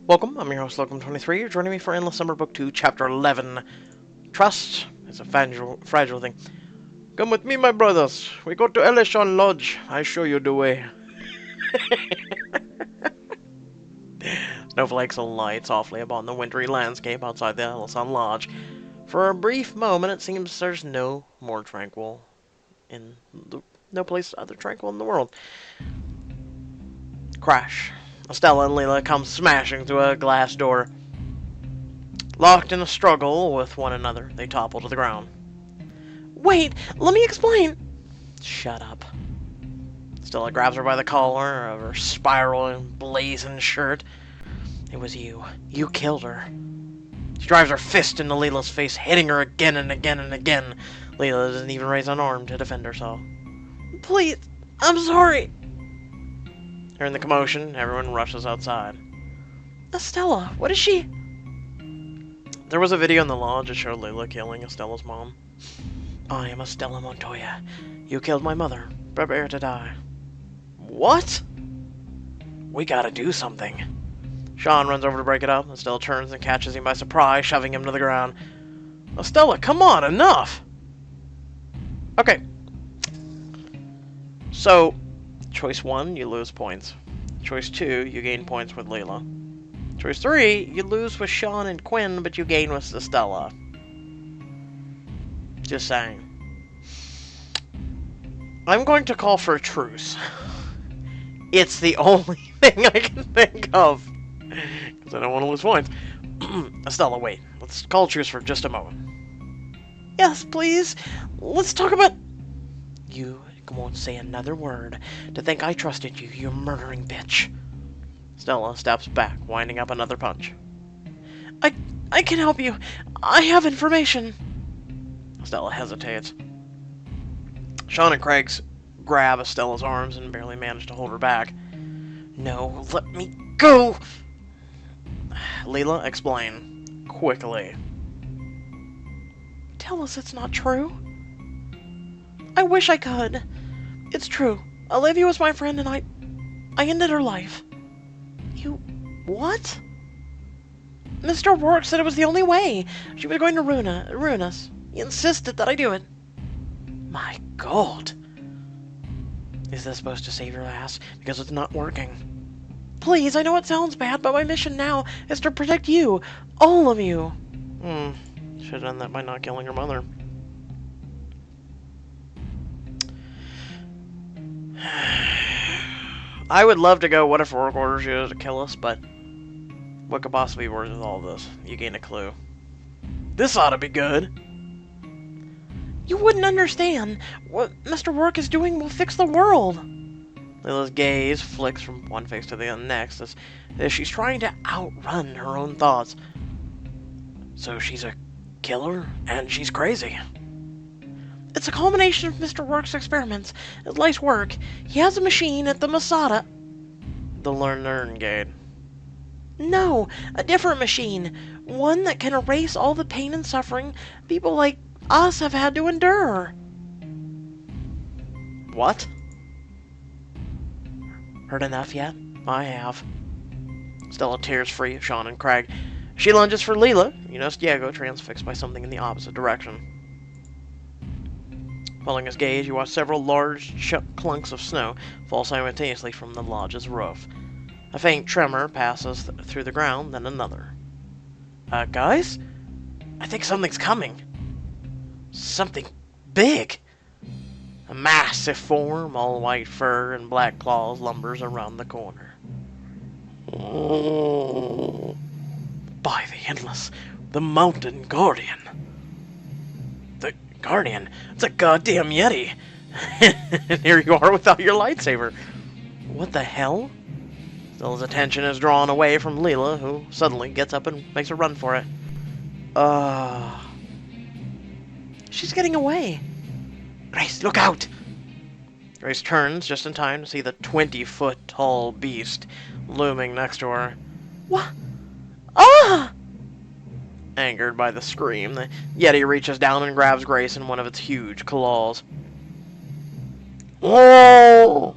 Welcome, I'm your host, Locum23. You're joining me for Endless Summer Book 2, Chapter 11. Trust is a fragile thing. Come with me, my brothers. We go to Elishon Lodge. I show you the way. Snowflakes alight softly upon the wintry landscape outside the Elishon Lodge. For a brief moment, it seems there's no place other tranquil in the world. Crash. Estella and Leela come smashing through a glass door. Locked in a struggle with one another, they topple to the ground. Wait, let me explain. Shut up. Stella grabs her by the collar of her spiraling, blazing shirt. It was you. You killed her. She drives her fist into Leela's face, hitting her again and again and again. Leela doesn't even raise an arm to defend herself. Please, I'm sorry. Hearing the commotion, everyone rushes outside. Estella, what is she? There was a video in the lodge that showed Leela killing Estella's mom. I am Estella Montoya. You killed my mother. Prepare to die. What? We gotta do something. Sean runs over to break it up. Estella turns and catches him by surprise, shoving him to the ground. Estella, come on, enough! Okay. So, choice 1, you lose points. Choice 2, you gain points with Leela. Choice 3, you lose with Sean and Quinn, but you gain with Estella. Just saying. I'm going to call for a truce. It's the only thing I can think of. Because I don't want to lose points. Estella, wait. Let's call a truce for just a moment. Yes, please. Let's talk about... You won't say another word. To think I trusted you, you murdering bitch. Stella steps back, winding up another punch. I can help you. I have information. Stella hesitates. Sean and Craig grab Estella's arms and barely manage to hold her back. No, let me go! Leela, explain. Quickly. Tell us it's not true. I wish I could. It's true. Olivia was my friend and I ended her life. You... what? Mr. Rourke said it was the only way. She was going to ruin us. He insisted that I do it. My God. Is this supposed to save your ass? Because it's not working. Please, I know it sounds bad, but my mission now is to protect you. All of you. Should have done that by not killing her mother. I would love to go, what if Rourke orders you to kill us, but what could possibly be worse with all this? You gain a clue. This ought to be good. You wouldn't understand. What Mr. Rourke is doing will fix the world. Lila's gaze flicks from one face to the next as she's trying to outrun her own thoughts. So she's a killer, and she's crazy. It's a culmination of Mr. Rourke's experiments. His life's work. He has a machine at the Masada. The Learn Gate. No, a different machine. One that can erase all the pain and suffering people like us have had to endure. What? Heard enough yet? I have. Stella tears free of Sean and Craig. She lunges for Leela. You notice Diego transfixed by something in the opposite direction. Following his gaze, you watch several large clunks of snow fall simultaneously from the lodge's roof. A faint tremor passes through the ground, then another. Guys? I think something's coming. Something big. A massive form, all white fur and black claws, lumbers around the corner. Oh, by the Endless, the Mountain Guardian. The Guardian? It's a goddamn Yeti. And here you are without your lightsaber. What the hell? Stella's attention is drawn away from Leela, who suddenly gets up and makes a run for it. She's getting away. Grace, look out! Grace turns just in time to see the 20-foot-tall beast looming next to her. What? Ah! Angered by the scream, the Yeti reaches down and grabs Grace in one of its huge claws. Oh!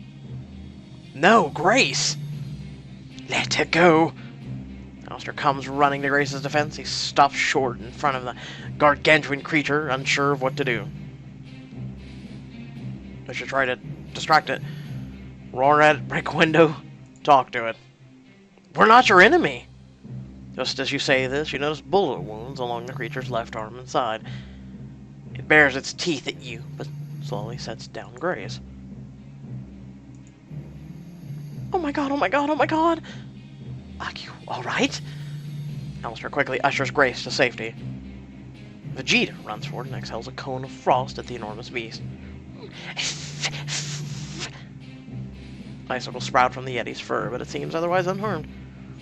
No, Grace! Let her go! monster comes running to Grace's defense. He stops short in front of the gargantuan creature, unsure of what to do. I should try to distract it. Roar at it, break a window, talk to it. We're not your enemy! Just as you say this, you notice bullet wounds along the creature's left arm and side. It bares its teeth at you, but slowly sets down Grace. Oh my god, oh my god, oh my god! Are you alright? Alistair quickly ushers Grace to safety. Vegeta runs forward and exhales a cone of frost at the enormous beast. Icicles sprout from the Yeti's fur, but it seems otherwise unharmed.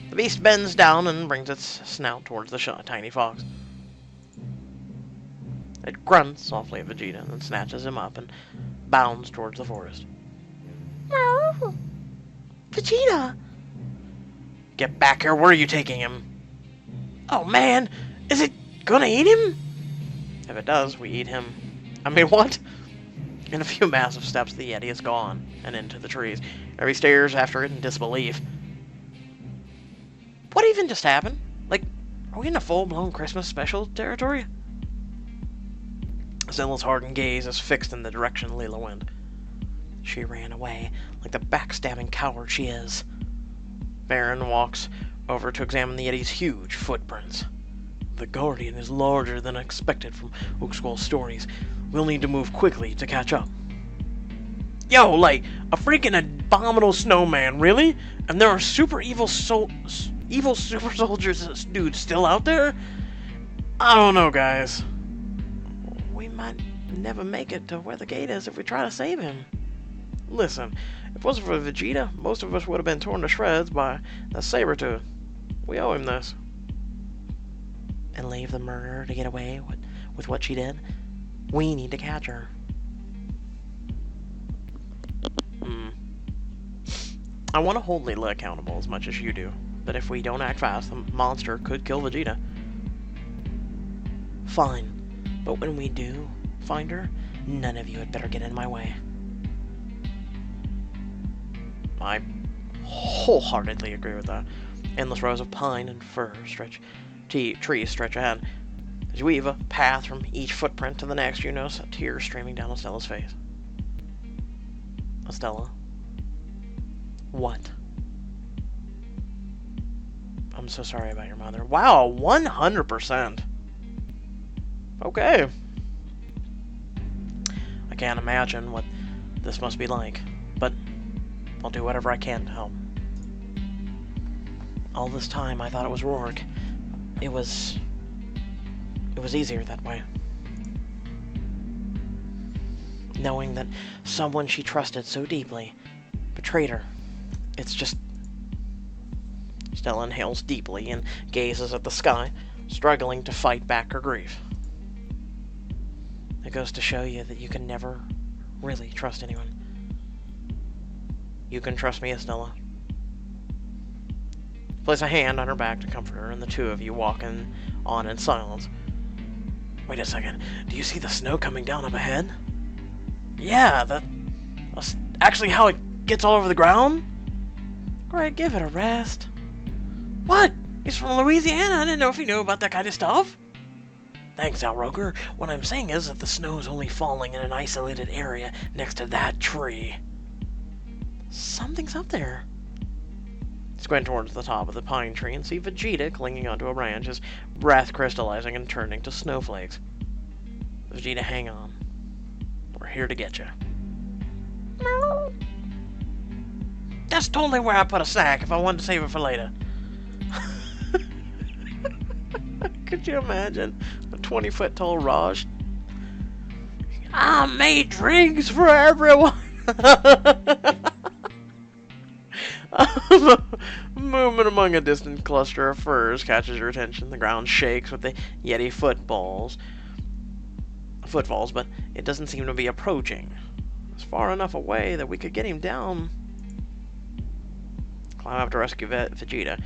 The beast bends down and brings its snout towards the tiny fox. It grunts softly at Vegeta and then snatches him up and bounds towards the forest. Vegeta! Get back here, where are you taking him? Oh man, is it gonna eat him? If it does, we eat him. I mean, what? In a few massive steps, the Yeti is gone and into the trees. He stares after it in disbelief. What even just happened? Like, are we in a full-blown Christmas special territory? Zilla's hardened gaze is fixed in the direction Leela went. She ran away, like the backstabbing coward she is. Baron walks over to examine the Yeti's huge footprints. The Guardian is larger than expected from Oakskull's stories. We'll need to move quickly to catch up. Yo, like, a freaking abominable snowman, really? And there are super evil super soldiers dudes still out there? I don't know, guys. We might never make it to where the gate is if we try to save him. Listen, if it wasn't for Vegeta, most of us would have been torn to shreds by the Sabertooth. We owe him this. And leave the murderer to get away with what she did? We need to catch her. I want to hold Leela accountable as much as you do, but if we don't act fast, the monster could kill Vegeta. Fine, but when we do find her, none of you had better get in my way. I wholeheartedly agree with that. Endless rows of pine and fir trees stretch ahead. As you weave a path from each footprint to the next, you notice a tear streaming down Estella's face. Estella? What? I'm so sorry about your mother. Wow, 100%. Okay. I can't imagine what this must be like, but I'll do whatever I can to help. All this time, I thought it was Rourke. It was easier that way. Knowing that someone she trusted so deeply betrayed her. It's just... Stella inhales deeply and gazes at the sky, struggling to fight back her grief. It goes to show you that you can never really trust anyone. You can trust me, Estella. Place a hand on her back to comfort her, and the two of you walk on in silence. Wait a second. Do you see the snow coming down up ahead? Yeah, that's actually how it gets all over the ground? Greg, give it a rest. What? He's from Louisiana. I didn't know if he knew about that kind of stuff. Thanks, Al Roker. What I'm saying is that the snow is only falling in an isolated area next to that tree. Something's up there. Squint towards the top of the pine tree and see Vegeta clinging onto a branch, his breath crystallizing and turning to snowflakes. Vegeta, hang on. We're here to get you. No. That's totally where I put a snack if I wanted to save it for later. Could you imagine a 20-foot-tall Raj? I made drinks for everyone. Movement among a distant cluster of firs catches your attention. The ground shakes with the Yeti footfalls, but it doesn't seem to be approaching. It's far enough away that we could get him down. Climb up to rescue Vegeta.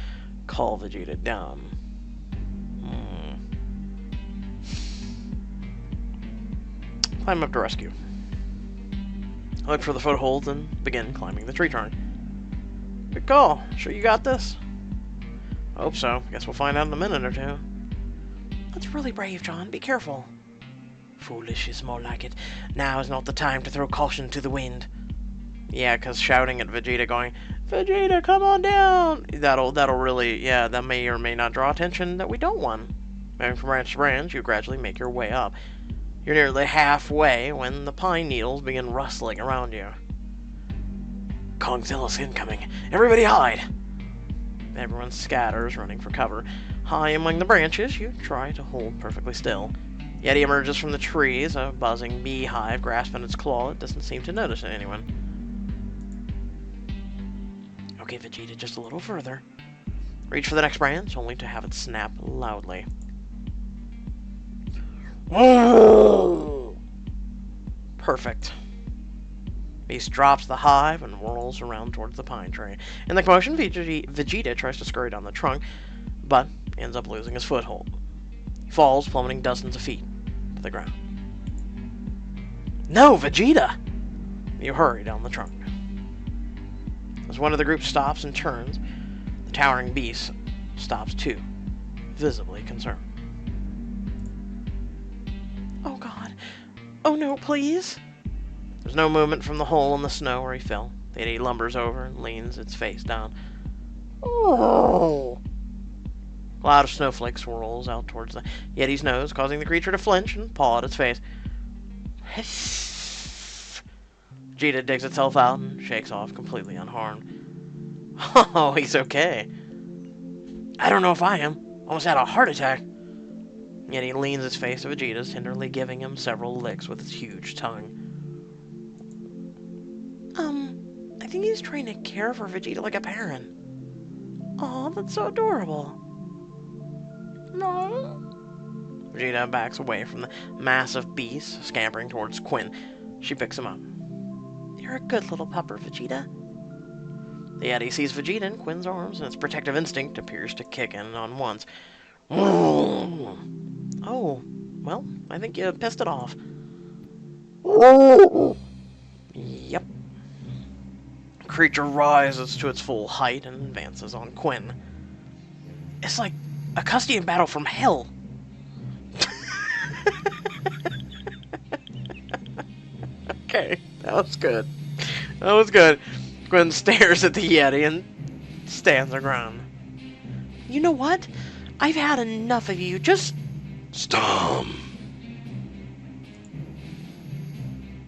Call Vegeta down. Climb up to rescue. Look for the footholds and begin climbing the tree trunk. Good call. Sure you got this? Hope so. Guess we'll find out in a minute or two. That's really brave, John. Be careful. Foolish is more like it. Now is not the time to throw caution to the wind. Yeah, because shouting at Vegeta going, Vegeta, come on down! That'll really, yeah, that may or may not draw attention that we don't want. Moving from branch to branch, you gradually make your way up. You're nearly halfway when the pine needles begin rustling around you. Kongzilla's incoming. Everybody hide! Everyone scatters, running for cover. High among the branches, you try to hold perfectly still. Yeti emerges from the trees, a buzzing beehive grasping its claw. It doesn't seem to notice anyone. Okay, Vegeta, just a little further. Reach for the next branch, only to have it snap loudly. Perfect. Beast drops the hive and whirls around towards the pine tree. In the commotion, Vegeta tries to scurry down the trunk, but ends up losing his foothold. He falls, plummeting dozens of feet to the ground. No, Vegeta! You hurry down the trunk. As one of the group stops and turns, the towering beast stops too, visibly concerned. Oh God. Oh no, please! There's no movement from the hole in the snow where he fell. The Yeti lumbers over and leans its face down. Oh! A cloud of snowflakes swirls out towards the Yeti's nose, causing the creature to flinch and paw at its face. Vegeta digs itself out and shakes off, completely unharmed. Oh, he's okay. I don't know if I am. Almost had a heart attack. Yeti leans its face to Vegeta's, tenderly giving him several licks with its huge tongue. I think he's trying to care for Vegeta like a parent. Aw, that's so adorable. No. Vegeta backs away from the massive beast, scampering towards Quinn. She picks him up. You're a good little pupper, Vegeta. The Yeti sees Vegeta in Quinn's arms, and its protective instinct appears to kick in on once. Oh, well, I think you pissed it off. Yep. The creature rises to its full height and advances on Quinn. It's like a Custian battle from hell. Okay, that was good. That was good. Quinn stares at the Yeti and stands her ground. You know what? I've had enough of you. Just stop.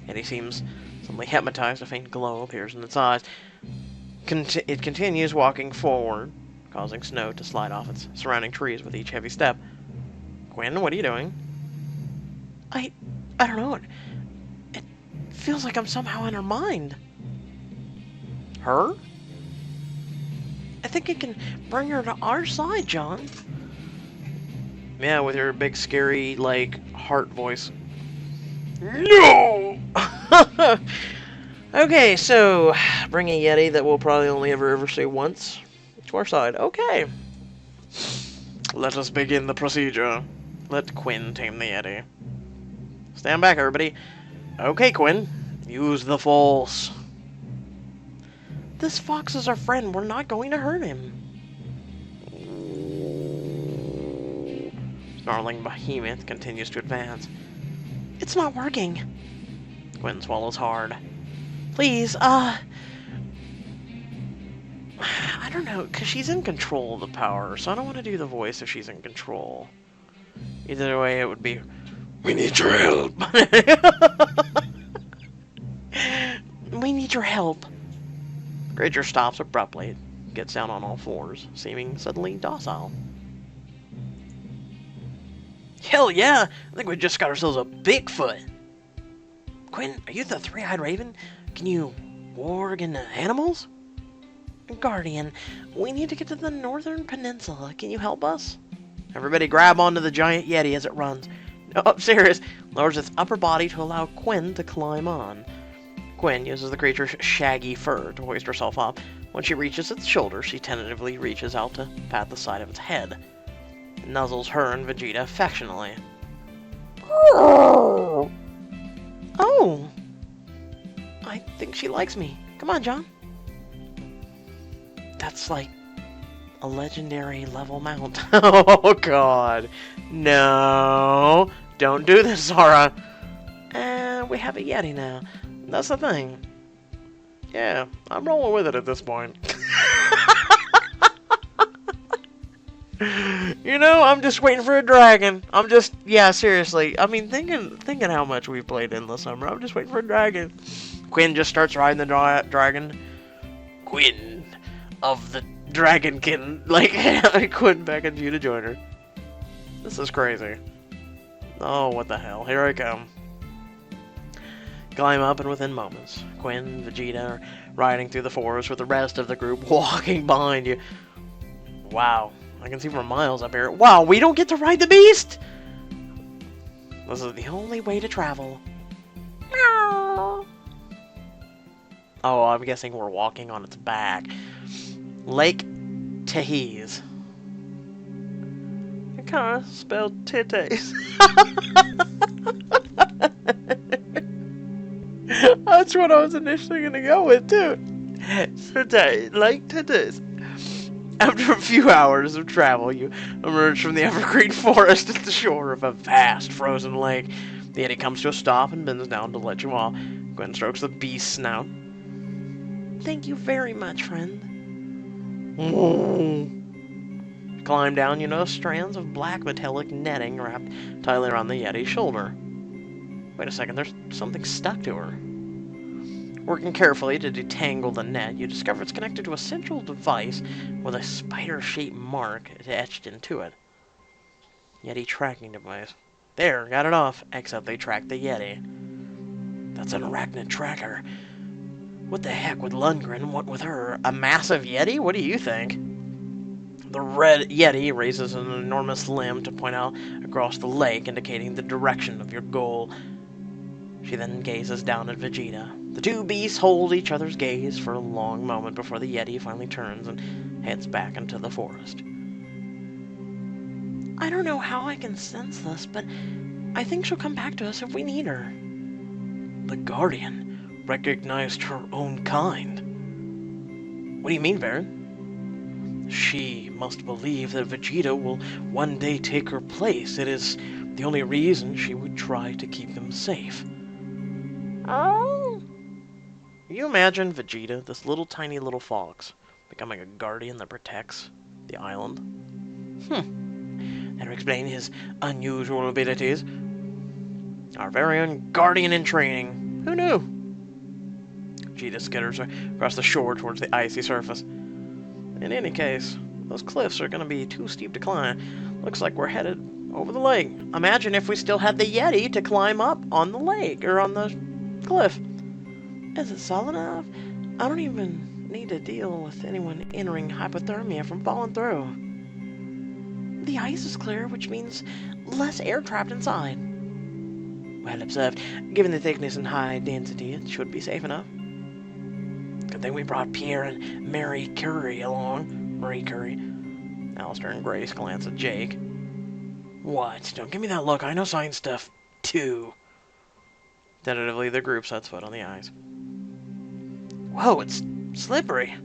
Yeti seems suddenly hypnotized. A faint glow appears in its eyes. It continues walking forward, causing snow to slide off its surrounding trees with each heavy step. Quinn, what are you doing? I don't know. It feels like I'm somehow in her mind. Her? I think I can bring her to our side, John. Yeah, with your big, scary, like, heart voice. No! Okay, so, bring a Yeti that we'll probably only ever say once to our side. Okay. Let us begin the procedure. Let Quinn tame the Yeti. Stand back, everybody. Okay, Quinn. Use the Force. This fox is our friend. We're not going to hurt him. Snarling behemoth continues to advance. It's not working. Quinn swallows hard. Please, I don't know, because she's in control of the power, so I don't want to do the voice if she's in control. Either way, it would be, we need your help. We need your help. The creature stops abruptly, gets down on all fours, seeming suddenly docile. Hell yeah! I think we just got ourselves a Bigfoot. Quinn, are you the three-eyed raven? Can you warg into animals? Guardian, we need to get to the northern peninsula. Can you help us? Everybody grab onto the giant Yeti as it runs. No, I'm serious. Lowers its upper body to allow Quinn to climb on. Quinn uses the creature's shaggy fur to hoist herself up. When she reaches its shoulder, she tentatively reaches out to pat the side of its head. It nuzzles her and Vegeta affectionately. Oh! I think she likes me. Come on, John. That's like A legendary level mount. Oh god. No. Don't do this, Zara. And we have a Yeti now. That's the thing. Yeah, I'm rolling with it at this point. You know, I'm just waiting for a dragon. Yeah, seriously. I mean, thinking how much we've played in the summer. I'm just waiting for a dragon. Quinn just starts riding the dragon. Quinn of the Dragonkin. Like, Quinn beckons you to join her. This is crazy. Oh, what the hell. Here I come. Climb up, and within moments, Quinn and Vegeta are riding through the forest with the rest of the group walking behind you. Wow. I can see for miles up here. Wow, we don't get to ride the beast! This is the only way to travel. Meow. Oh, I'm guessing we're walking on its back. Lake Tehes. It kind of spelled titties. That's what I was initially going to go with, too. Lake Tehes. After a few hours of travel, you emerge from the evergreen forest at the shore of a vast frozen lake. The Yeti comes to a stop and bends down to let you off. Gwen strokes the beast's snout. Thank you very much, friend. Climb down, you notice strands of black metallic netting wrapped tightly around the Yeti's shoulder. Wait a second, there's something stuck to her. Working carefully to detangle the net, you discover it's connected to a central device with a spider-shaped mark etched into it. Yeti tracking device. There, got it off, except they tracked the Yeti. That's an arachnid tracker. What the heck would Lundgren want with her? A massive Yeti? What do you think? The red Yeti raises an enormous limb to point out across the lake, indicating the direction of your goal. She then gazes down at Vegeta. The two beasts hold each other's gaze for a long moment before the Yeti finally turns and heads back into the forest. I don't know how I can sense this, but I think she'll come back to us if we need her. The Guardian recognized her own kind. What do you mean, Baron? She must believe that Vegeta will one day take her place. It is the only reason she would try to keep them safe. Oh. Can you imagine Vegeta, this little tiny little fox, becoming a guardian that protects the island? That would explain his unusual abilities. Our very own guardian in training. Who knew? Vegeta skitters across the shore towards the icy surface. In any case, those cliffs are going to be too steep to climb. Looks like we're headed over the lake. Imagine if we still had the Yeti to climb up on the lake, or on the cliff. Is it solid enough? I don't even need to deal with anyone entering hypothermia from falling through. The ice is clear, which means less air trapped inside. Well observed. Given the thickness and high density, it should be safe enough. Good thing we brought Pierre and Mary Curie along. Marie Curie. Alistair and Grace glance at Jake. What? Don't give me that look. I know science stuff, too. Tentatively, the group sets foot on the ice. Whoa, it's slippery.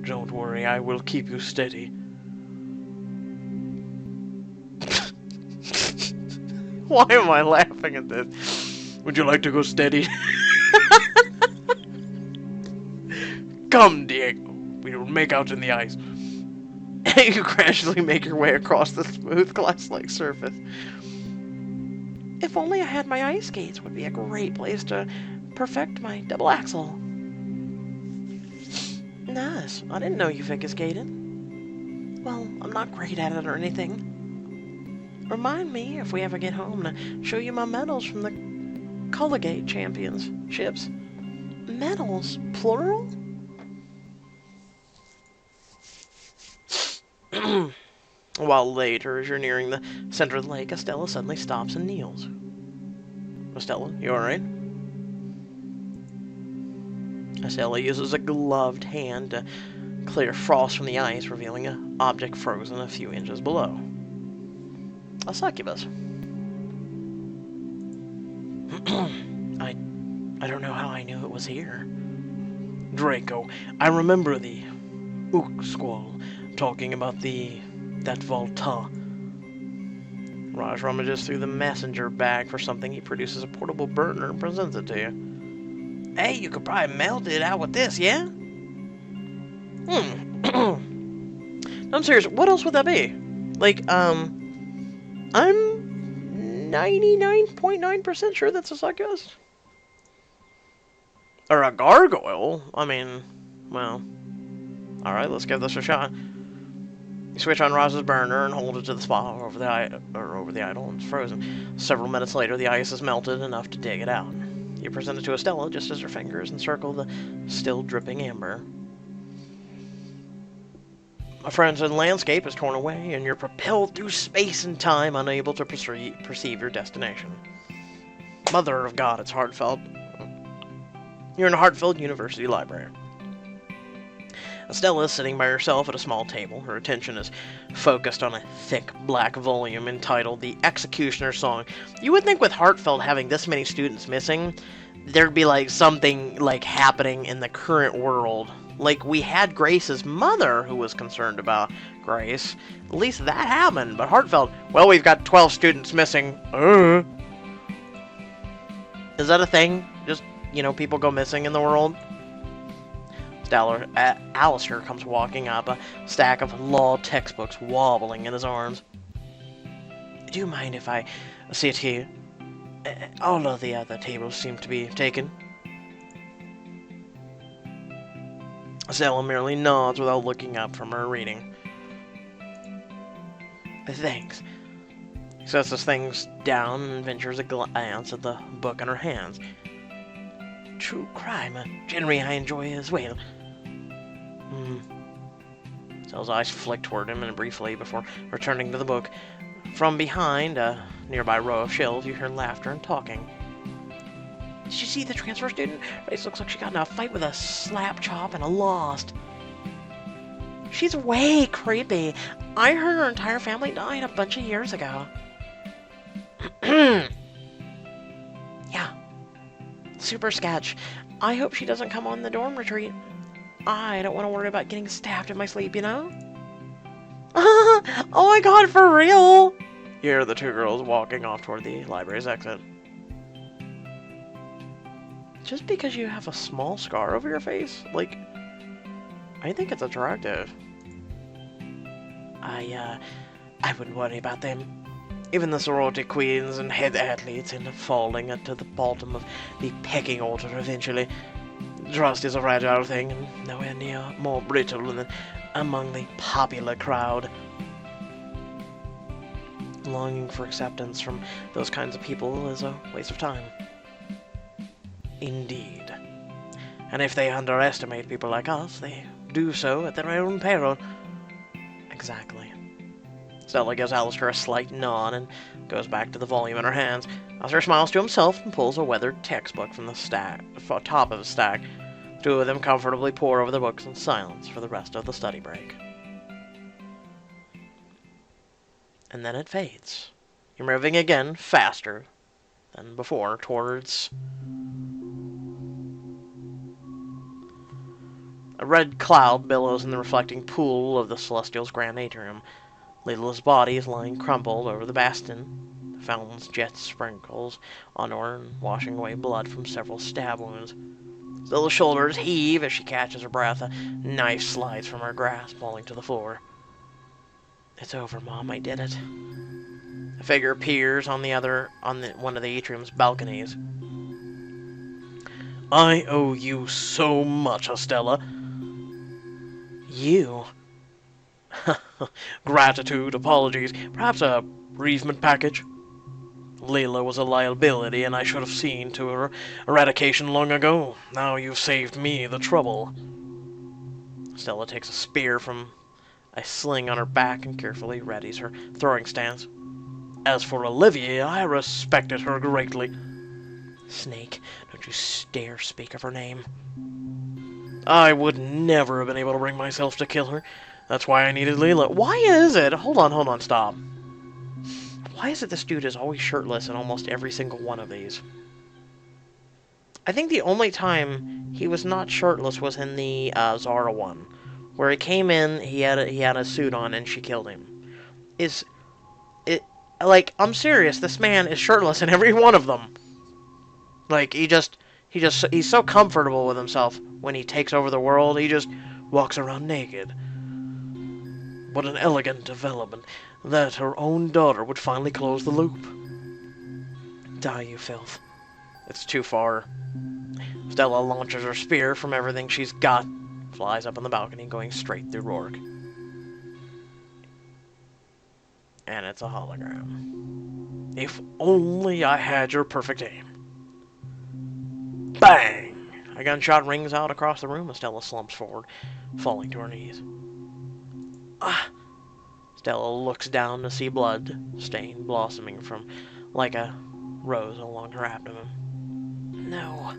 Don't worry, I will keep you steady. Why am I laughing at this? Would you like to go steady? Come, Diego. We will make out in the ice. You gradually make your way across the smooth, glass-like surface. If only I had my ice skates, would be a great place to perfect my double axel. Nice. I didn't know you figure skated. Well, I'm not great at it or anything. Remind me if we ever get home to show you my medals from the Collegiate Championships. Medals? Plural? While later, as you're nearing the center of the lake, Estella suddenly stops and kneels. Estella, you alright? Estella uses a gloved hand to clear frost from the ice, revealing an object frozen a few inches below. A succubus. I don't know how I knew it was here. Draco, I remember the Ook Squall. talking about that Volta. Raj rummages through the messenger bag for something. He produces a portable burner and presents it to you. Hey, you could probably melt it out with this, yeah? I'm serious, what else would that be? Like, I'm 99.9% sure that's a succubus. Or a gargoyle? I mean, well, alright, let's give this a shot. You switch on Roz's burner and hold it to the spot over the idol, and it's frozen. Several minutes later, the ice is melted enough to dig it out. You present it to Estella just as her fingers encircle the still dripping amber. A frozen landscape is torn away, and you're propelled through space and time, unable to perceive your destination. Mother of God, it's heartfelt. You're in a heartfelt university library. Estella is sitting by herself at a small table. Her attention is focused on a thick black volume entitled The Executioner's Song. You would think with Heartfelt having this many students missing, there'd be like something like happening in the current world. Like we had Grace's mother who was concerned about Grace. At least that happened. But Heartfelt, well, we've got 12 students missing. Is that a thing? Just, you know, people go missing in the world? Alistair comes walking up, a stack of law textbooks wobbling in his arms. Do you mind if I sit here? All of the other tables seem to be taken. Estella merely nods without looking up from her reading. Thanks. He sets his things down and ventures a glance at the book in her hands. True crime, a genre I enjoy as well. Estell's eyes flick toward him and briefly before returning to the book. From behind a nearby row of shelves, you hear laughter and talking. Did you see the transfer student? It looks like she got in a fight with a slap chop and a lost. She's way creepy. I heard her entire family died a bunch of years ago. Yeah. Super sketch. I hope she doesn't come on the dorm retreat. I don't want to worry about getting stabbed in my sleep, you know? Oh my god, for real? You hear the two girls walking off toward the library's exit. Just because you have a small scar over your face, like, I think it's attractive. I wouldn't worry about them. Even the sorority queens and head athletes end up falling to the bottom of the pecking order eventually. Trust is a fragile thing, and nowhere near more brittle than among the popular crowd. Longing for acceptance from those kinds of people is a waste of time. Indeed. And if they underestimate people like us, they do so at their own peril. Exactly. Stella gives Alistair a slight nod and goes back to the volume in her hands. Alistair smiles to himself and pulls a weathered textbook from the top of the stack. The two of them comfortably pore over the books in silence for the rest of the study break. And then it fades. You're moving again, faster than before, towards a red cloud billows in the reflecting pool of the Celestial's grand atrium. Lila's body is lying crumpled over the bastion. The fountain's jet sprinkles on her and washing away blood from several stab wounds. Lila's shoulders heave as she catches her breath. A knife slides from her grasp, falling to the floor. It's over, Mom. I did it. A figure appears on one of the atrium's balconies. I owe you so much, Estella. You? Gratitude, apologies, perhaps a bereavement package. Leela was a liability, and I should have seen to her eradication long ago. Now you've saved me the trouble. Stella takes a spear from a sling on her back and carefully readies her throwing stance. As for Olivia, I respected her greatly. Snake, don't you dare speak of her name. I would never have been able to bring myself to kill her. That's why I needed Leela. Why is it? Hold on, stop. Why is it this dude is always shirtless in almost every single one of these? I think the only time he was not shirtless was in the Zara one, where he came in, he had a suit on, and she killed him. Is it like, I'm serious? This man is shirtless in every one of them. Like, he's so comfortable with himself when he takes over the world. He just walks around naked. What an elegant development that her own daughter would finally close the loop. Die, you filth. It's too far. Stella launches her spear from everything she's got, flies up on the balcony, going straight through Rourke. And it's a hologram. If only I had your perfect aim. Bang! A gunshot rings out across the room as Stella slumps forward, falling to her knees. Ah! Stella looks down to see blood stain blossoming from like a rose along her abdomen. No.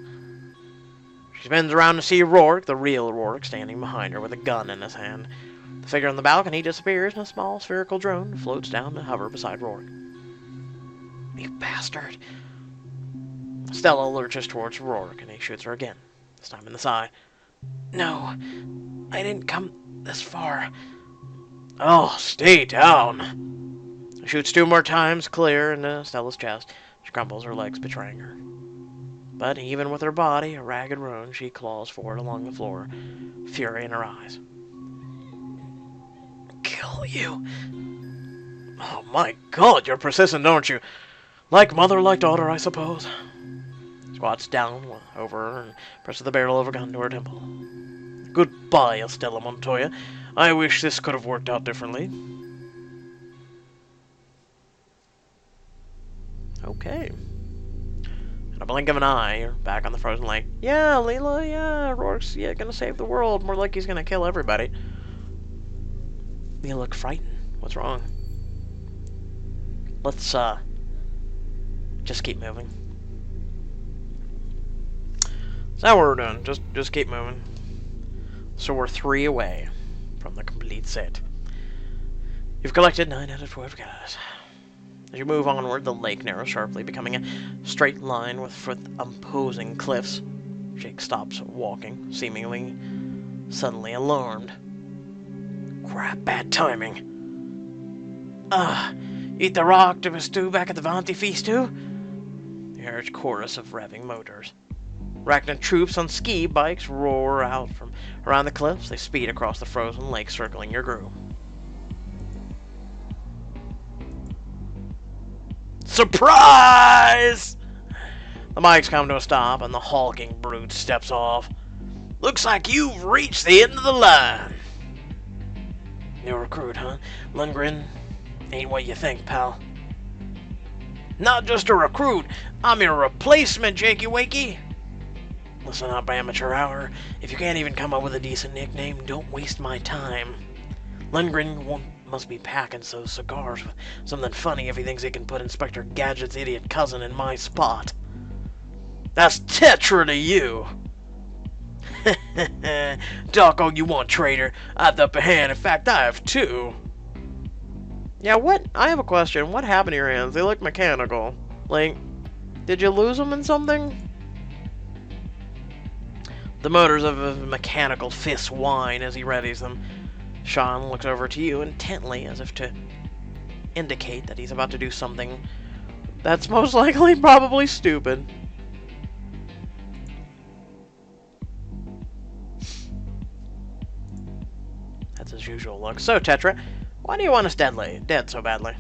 She spins around to see Rourke, the real Rourke, standing behind her with a gun in his hand. The figure on the balcony disappears, and a small spherical drone floats down to hover beside Rourke. You bastard! Stella lurches towards Rourke, and he shoots her again, this time in the side. No, I didn't come this far. Oh, stay down! He shoots 2 more times, clear into Stella's chest. She crumbles, her legs betraying her. But even with her body a ragged ruin, she claws forward along the floor, fury in her eyes. Kill you! Oh my God, you're persistent, aren't you? Like mother, like daughter, I suppose. Squats down over her and presses the barrel of her gun to her temple. Goodbye, Estella Montoya. I wish this could have worked out differently. Okay. In a blink of an eye, you're back on the frozen lake. Yeah, Leela, yeah, Rourke's gonna save the world. More like he's gonna kill everybody. You look frightened. What's wrong? Let's, just keep moving. That's how we're doing. Just keep moving. So we're 3 away from the complete set. You've collected 9 out of 12 cards. As you move onward, the lake narrows sharply, becoming a straight line with opposing cliffs. Jake stops walking, seemingly suddenly alarmed. Crap, bad timing. Eat the raw octopus stew back at the Vanti feast too? You hear a chorus of revving motors. Arachnid troops on ski bikes roar out from around the cliffs. They speed across the frozen lake, circling your groove. Surprise! The bikes come to a stop, and the hulking brute steps off. Looks like you've reached the end of the line. New recruit, huh? Lundgren ain't what you think, pal. Not just a recruit, I'm your replacement, Jakey Wakey. Listen up, amateur hour. If you can't even come up with a decent nickname, don't waste my time. Lundgren must be packing those cigars with something funny if he thinks he can put Inspector Gadget's idiot cousin in my spot. That's Tetra to you. Talk all you want, traitor. I have the upper hand. In fact, I have 2. Yeah, what? I have a question. What happened to your hands? They look mechanical. Like, did you lose them in something? The motors of his mechanical fists whine as he readies them. Sean looks over to you intently, as if to indicate that he's about to do something that's most likely probably stupid. That's his usual look. So, Tetra, why do you want us dead so badly?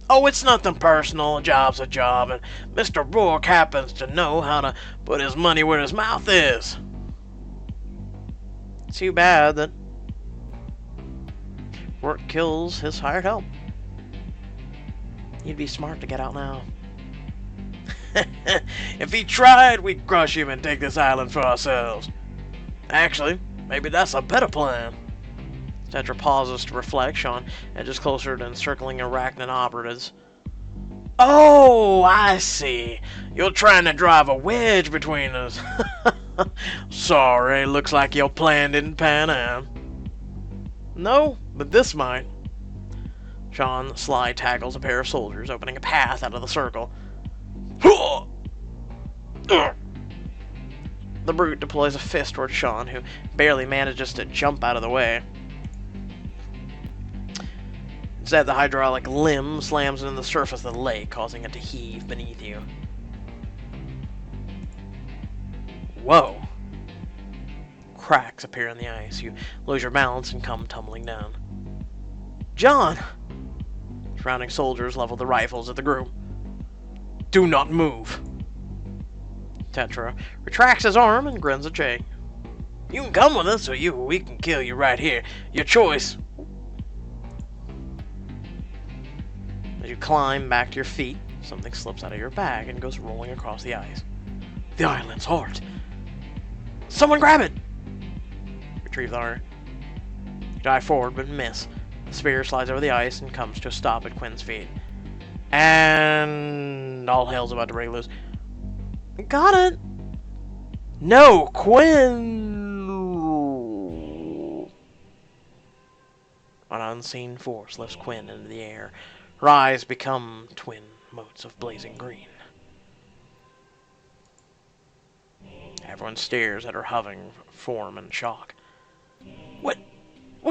Oh, it's nothing personal. A job's a job, and Mr. Rourke happens to know how to put his money where his mouth is. Too bad that Rourke kills his hired help. You'd be smart to get out now. If he tried, we'd crush him and take this island for ourselves. Actually, maybe that's a better plan. Tetra pauses to reflect. Sean edges closer to encircling Arachnid operatives. Oh, I see. You're trying to drive a wedge between us. Sorry, looks like your plan didn't pan out. No, but this might. Sean sly tackles a pair of soldiers, opening a path out of the circle. The brute deploys a fist towards Sean, who barely manages to jump out of the way. Instead, the hydraulic limb slams into the surface of the lake, causing it to heave beneath you. Whoa! Cracks appear in the ice. You lose your balance and come tumbling down. John! Surrounding soldiers level the rifles at the group. Do not move! Tetra retracts his arm and grins at Jay. You can come with us, or we can kill you right here. Your choice. As you climb back to your feet, something slips out of your bag and goes rolling across the ice. The island's heart. Someone grab it! Retrieve the heart. You dive forward but miss. The spear slides over the ice and comes to a stop at Quinn's feet. And all hell's about to break loose. Got it! No, Quinn! An unseen force lifts Quinn into the air. Her eyes become twin motes of blazing green. Everyone stares at her hovering form in shock. What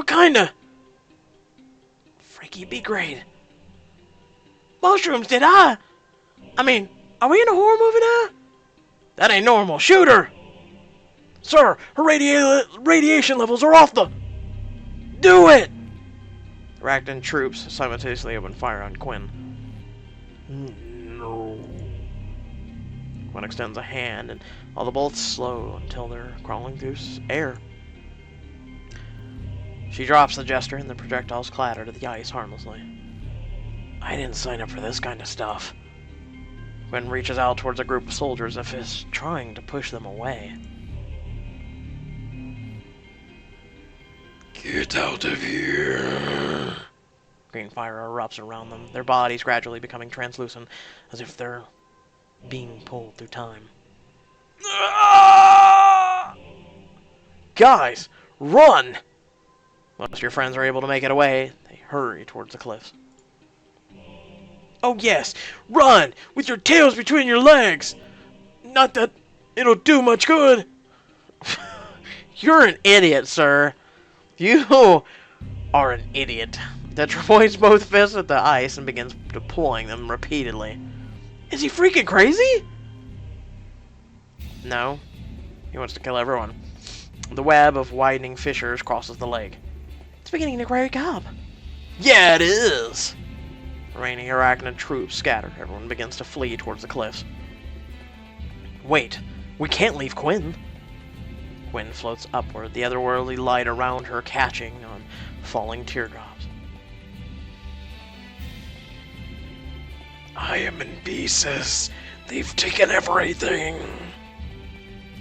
kinda? Freaky B-grade. Mushrooms, did I mean, are we in a horror movie now? That ain't normal. Shoot her! Sir, her radiation levels are off the... Do it! Arachnan troops simultaneously open fire on Quinn. No. Quinn extends a hand, and all the bolts slow until they're crawling through air. She drops the gesture, and the projectiles clatter to the ice harmlessly. I didn't sign up for this kind of stuff. Quinn reaches out towards a group of soldiers as if he's trying to push them away. Get out of here! Green fire erupts around them, their bodies gradually becoming translucent, as if they're being pulled through time. Guys, run! Most of your friends are able to make it away. They hurry towards the cliffs. Oh yes, run! With your tails between your legs! Not that it'll do much good! You're an idiot, sir. You are an idiot. Tetra points both fists at the ice and begins deploying them repeatedly. Is he freaking crazy? No. He wants to kill everyone. The web of widening fissures crosses the lake. It's beginning to break up. Yeah, it is! Remaining Arachnid troops scatter. Everyone begins to flee towards the cliffs. Wait, we can't leave Quinn. Quinn floats upward, the otherworldly light around her catching on falling teardrops. I am in pieces. They've taken everything.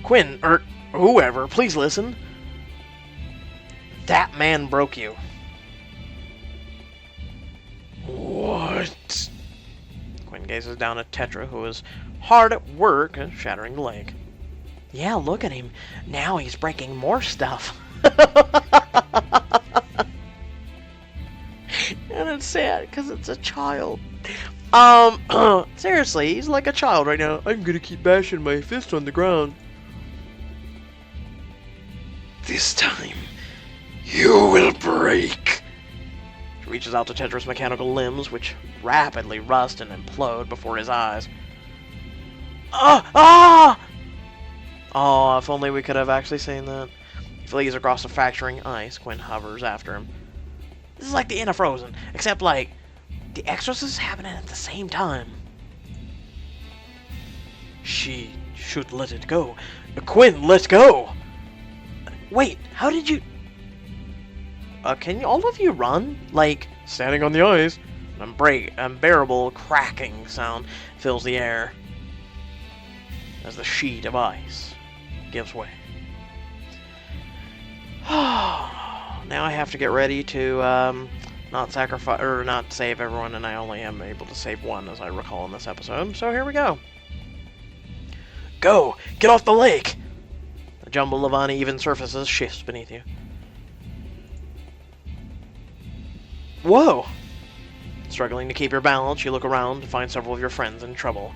Quinn, or whoever, please listen. That man broke you. What? Quinn gazes down at Tetra, who is hard at work shattering the lake. Yeah, look at him. Now he's breaking more stuff. And it's sad, because it's a child. Seriously, he's like a child right now. I'm gonna keep bashing my fist on the ground. This time, you will break. She reaches out to Tetra's mechanical limbs, which rapidly rust and implode before his eyes. Ah! Oh, if only we could have actually seen that. He flees across the fracturing ice. Quinn hovers after him. This is like the end of Frozen, except like the exorcist is happening at the same time. She should let it go. Quinn, let go! Wait, how did you... can all of you run? Like, standing on the ice. An unbearable cracking sound fills the air as the sheet of ice gives way. Now I have to get ready to not sacrifice or not save everyone, and I only am able to save one, as I recall in this episode. So here we go. Go! Get off the lake! The jumble of uneven surfaces shifts beneath you. Whoa! Struggling to keep your balance, you look around to find several of your friends in trouble.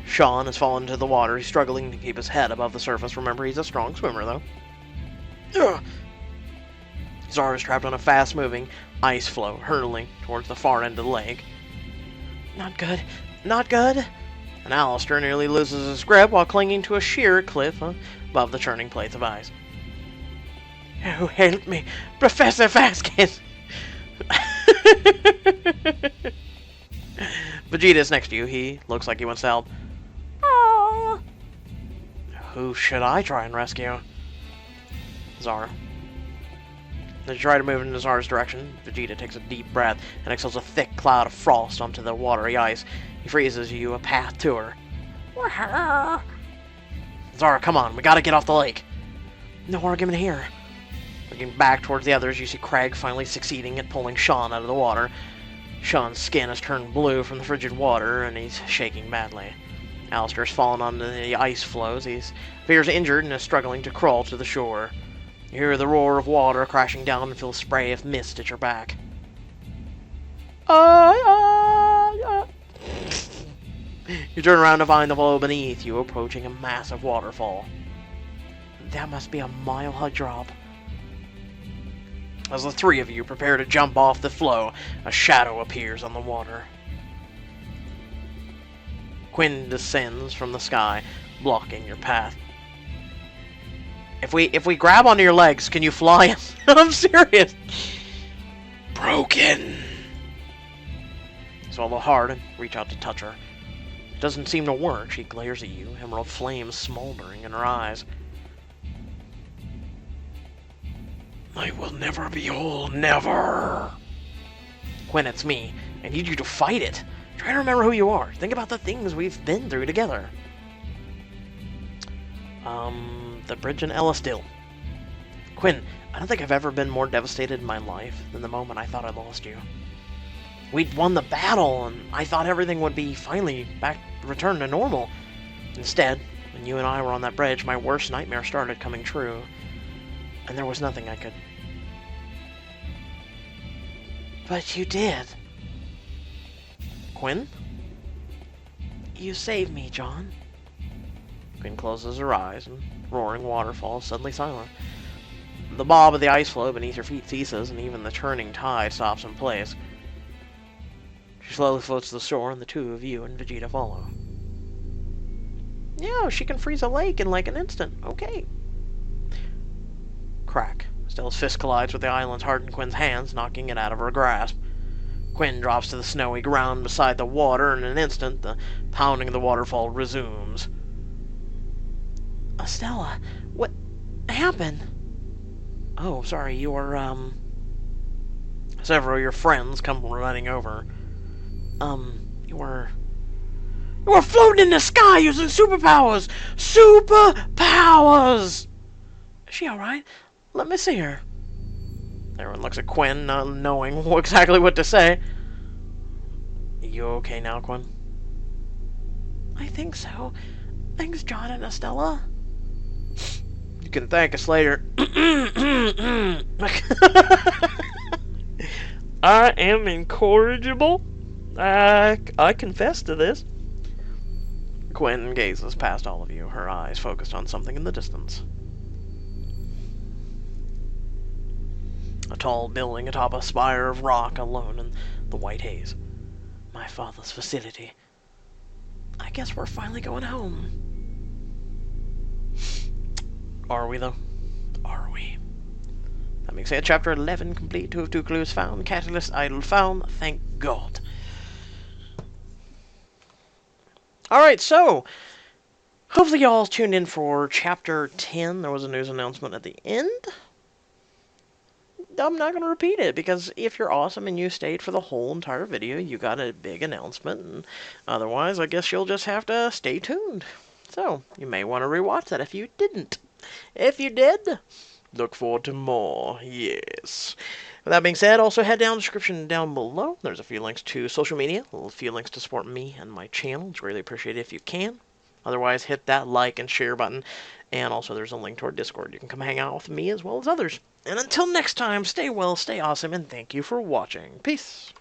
Sean has fallen into the water. He's struggling to keep his head above the surface. Remember, he's a strong swimmer, though. Ugh. Zara is trapped on a fast-moving ice floe, hurtling towards the far end of the lake. Not good. Not good. And Alistair nearly loses his grip while clinging to a sheer cliff above the churning plates of ice. Oh, help me, Professor Vasquez! Vegeta's next to you. He looks like he wants to help. Oh. Who should I try and rescue? Zara. As you try to move in Zara's direction, Vegeta takes a deep breath and exhales a thick cloud of frost onto the watery ice. He freezes you a path to her. Zara, come on, we gotta get off the lake. No argument here. Looking back towards the others, you see Craig finally succeeding at pulling Sean out of the water. Sean's skin has turned blue from the frigid water, and he's shaking badly. Alistair's fallen onto the ice floes. He appears injured and is struggling to crawl to the shore. You hear the roar of water crashing down and feel a spray of mist at your back. You turn around to find the floe beneath you, approaching a massive waterfall. That must be a mile-high drop. As the three of you prepare to jump off the floe, a shadow appears on the water. Quinn descends from the sky, blocking your path. If we grab onto your legs, can you fly? I'm serious. Broken. Swallow hard and reach out to touch her. It doesn't seem to work. She glares at you, emerald flames smoldering in her eyes. I will never be whole, never. Quinn, it's me. I need you to fight it. Try to remember who you are. Think about the things we've been through together. The bridge in Ellisdale. Quinn, I don't think I've ever been more devastated in my life than the moment I thought I lost you. We'd won the battle, and I thought everything would be finally returned to normal. Instead, when you and I were on that bridge, my worst nightmare started coming true. And there was nothing I could... But you did. Quinn? You saved me, John. Quinn closes her eyes, and roaring waterfall is suddenly silent. The bob of the ice floe beneath her feet ceases, and even the churning tide stops in place. She slowly floats to the shore, and the two of you and Vegeta follow. Yeah, she can freeze a lake in like an instant. Okay. Crack. Stella's fist collides with the island's hardened Quinn's hands, knocking it out of her grasp. Quinn drops to the snowy ground beside the water, and in an instant, the pounding of the waterfall resumes. Stella, what happened? Oh, sorry, several of your friends come running over. You were floating in the sky using superpowers! Superpowers! Is she alright? Let me see her. Everyone looks at Quinn, not knowing exactly what to say. You okay now, Quinn? I think so. Thanks, John and Estella. You can thank us later. I am incorrigible. I confess to this. Quinn gazes past all of you, her eyes focused on something in the distance. A tall building atop a spire of rock alone in the white haze. My father's facility. I guess we're finally going home. Are we, though? Are we? That makes it chapter 11 complete. 2 of 2 clues found. Catalyst idol found. Thank God. Alright, so hopefully y'all tuned in for chapter 10. There was a news announcement at the end. I'm not going to repeat it, because if you're awesome and you stayed for the whole entire video, you got a big announcement, and otherwise, I guess you'll just have to stay tuned. So, you may want to rewatch that if you didn't. If you did, look forward to more, yes. With that being said, also head down the description down below. There's a few links to social media, a few links to support me and my channel. It's really appreciated if you can. Otherwise, hit that like and share button. And also, there's a link to our Discord. You can come hang out with me as well as others. And until next time, stay well, stay awesome, and thank you for watching. Peace.